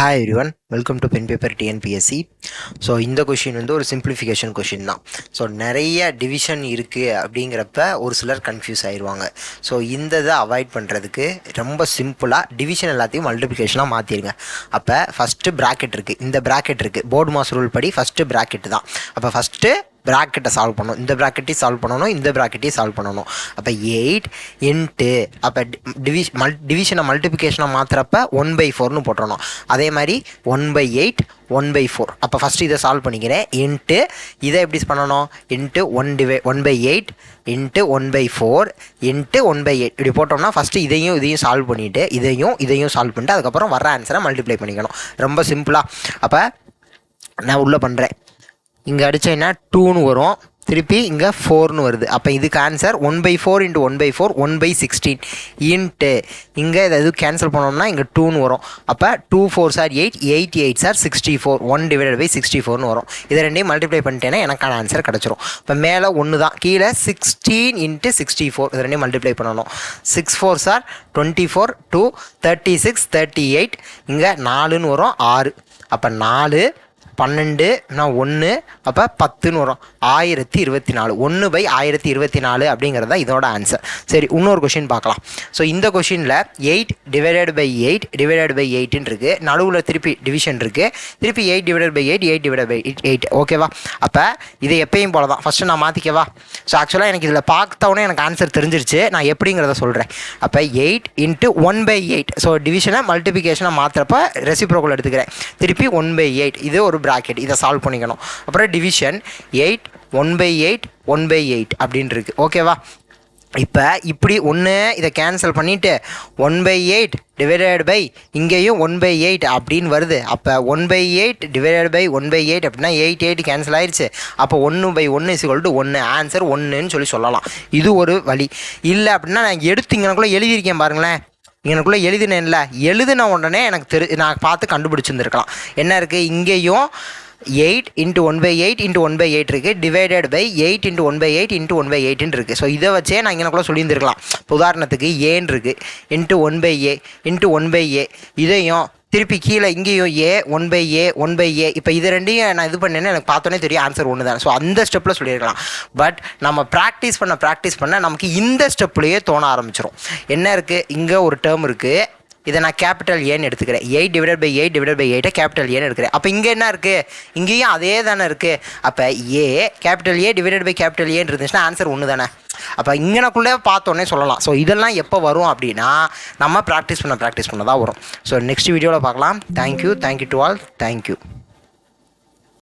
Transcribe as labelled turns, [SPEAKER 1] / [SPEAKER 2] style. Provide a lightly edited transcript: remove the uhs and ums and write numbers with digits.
[SPEAKER 1] Hi everyone, welcome to pen paper TNPSC. So இந்த question வந்து ஒரு சிம்பிளிஃபிகேஷன் கொஷின் தான். ஸோ நிறைய டிவிஷன் இருக்குது அப்படிங்கிறப்ப ஒரு சிலர் கன்ஃபியூஸ் ஆயிடுவாங்க. ஸோ இந்த இதை அவாய்ட் பண்ணுறதுக்கு ரொம்ப சிம்பிளாக டிவிஷன் எல்லாத்தையும் மல்டிப்ளிகேஷனாக மாற்றிடுங்க. அப்போ ஃபஸ்ட்டு ப்ராக்கெட் இருக்குது, இந்த ப்ராக்கெட் இருக்குது, போர்டு மாஸ் ரூல் படி ஃபஸ்ட்டு ப்ராக்கெட் தான். அப்போ ஃபஸ்ட்டு ப்ராக்கெட்டை சால்வ் பண்ணணும், இந்த ப்ராக்கெட்டையும் சால்வ் பண்ணணும், இந்த ப்ராக்கெட்டையும் சால்வ் பண்ணணும். அப்போ 8 இன்ட்டு அப்போ டிவிஷனை மல்டிப்ளிகேஷனாக மாற்றுறப்ப 1/4ன்னு போட்டுறணும். அதே மாதிரி 1/8 1/4. அப்போ ஃபஸ்ட்டு இதை சால்வ் பண்ணிக்கிறேன். இன்ட்டு இதை எப்படி பண்ணணும், இன்ட்டு 1/8 இன்ட்டு 1/4 இன்ட்டு 1/8 இப்படி போட்டோம்னா ஃபஸ்ட்டு இதையும் சால்வ் பண்ணிவிட்டு இதையும் சால்வ் பண்ணிட்டு அதுக்கப்புறம் வர ஆன்சரை மல்டிப்ளை பண்ணிக்கணும். ரொம்ப சிம்பிளாக. அப்போ நான் உள்ளே பண்ணுறேன். இங்கே அடித்தேன்னா 2ன்னு வரும், திருப்பி இங்கே 4ன்னு வருது. அப்போ இதுக்கு ஆன்சர் 1/4 இன்ட்டு 1/4 1/16 இன்ட்டு இங்கே எது கேன்சல் பண்ணோம்னா இங்கே 2ன்னு வரும். அப்போ 2 4s are 8 8 8s are 64 1/64ன்னு வரும். இதை ரெண்டையும் மல்டிப்ளை பண்ணிட்டேன்னா எனக்கான ஆன்சர் கிடச்சிரும். இப்போ மேலே 1 தான், கீழே 16 இன்ட்டு 64 இதை ரெண்டையும் மல்டிப்ளை பண்ணணும். 6 4s are 24 2 36 38 இங்கே 4ன்னு வரும் 6. அப்போ 4 12 1 அப்போ 10ன்னு வரும் 1024 1/1024 அப்படிங்கிறது தான் இதோட ஆன்சர். சரி, இன்னொரு கொஷின் பார்க்கலாம். ஸோ இந்த கொஷினில் 8/8 இருக்குது, நடுவில் திருப்பி டிவிஷன் இருக்குது, திருப்பி 8/8 8/8 ஓகேவா? அப்போ இதை எப்பயும் போல தான் ஃபஸ்ட்டு நான் மாற்றிக்கவா? ஸோ ஆக்சுவலாக எனக்கு இதில் பார்த்தவொடனே எனக்கு ஆன்சர் தெரிஞ்சிருச்சு, நான் எப்படிங்கிறத சொல்கிறேன். அப்போ 8 இன்ட்டு 1/8. ஸோ டிவிஷனை மல்டிப்ளிகேஷனை மாற்றுறப்ப ரெசிப்ரோக்கல் எடுத்துக்கிறேன். திருப்பி 1/8 இது ஒரு ப்ராக்கெட், இதை சால்வ் பண்ணிக்கணும். அப்புறம் டிவிஷன் 8 1/8 1/8 அப்படின்னு இருக்குது ஓகேவா? இப்போ இப்படி ஒன்று இதை கேன்சல் பண்ணிவிட்டு 1/8 டிவைடட் பை இங்கேயும் 1/8 அப்படின்னு வருது. அப்போ 1/8 டிவைடட் பை 1/8 அப்படின்னா 8 8 கேன்சல் ஆயிடுச்சு. அப்போ 1/1 = 1 ஆன்சர் 1ன்னு சொல்லலாம். இது ஒரு வழி. இல்லை அப்படின்னா நான் எடுத்து இங்கனக்குள்ளே எழுதியிருக்கேன் பாருங்களேன். எனக்குள்ளே எழுதின உடனே எனக்கு நான் பார்த்து கண்டுபிடிச்சிருந்துருக்கலாம். என்ன இருக்குது, இங்கேயும் 8 இன்ட்டு 1/8 இன்ட்டு 1/8 இருக்குது, டிவைடட் பை 8 இன்ட்டு 1/8 இன்ட்டு 1/8ன்னு இருக்குது. ஸோ இதை வச்சே நான் இங்கனக்குள்ளே சொல்லியிருந்துருக்கலாம். இப்போ உதாரணத்துக்கு ஏன்னு இருக்குது, இன்ட்டு 1/a இன்ட்டு 1/a இதையும் திருப்பி கீழே இங்கேயும் 1/a இப்போ இது ரெண்டையும் நான் இது பண்ணேன்னு எனக்கு பார்த்தோன்னே தெரியும் ஆன்சர் ஒன்று தான். ஸோ அந்த ஸ்டெப்பில் சொல்லியிருக்கலாம். பட் நம்ம ப்ராக்டிஸ் பண்ண நமக்கு இந்த ஸ்டெப்லேயே தோண ஆரம்பிச்சிடும். என்ன இருக்குது, இங்கே ஒரு டேர்ம் இருக்குது, இதை நான் கேபிட்டல் ஏன்னு எடுத்துக்கிறேன். 8/8 கேபிட்டல் ஏன்னு எடுக்கிறேன். அப்போ இங்கே என்ன இருக்குது, இங்கேயும் அதே தானே இருக்குது. அப்போ capital A divided by capital ஏன்னு இருந்துச்சுன்னா ஆன்சர் ஒன்று தானே. அப்போ இங்கனக்குள்ளே பார்த்தோன்னே சொல்லலாம். ஸோ இதெல்லாம் எப்போ வரும் அப்படின்னா நம்ம ப்ராக்டிஸ் பண்ண தான் வரும். ஸோ நெக்ஸ்ட் வீடியோவில் பார்க்கலாம். Thank you to all. தேங்க்யூ.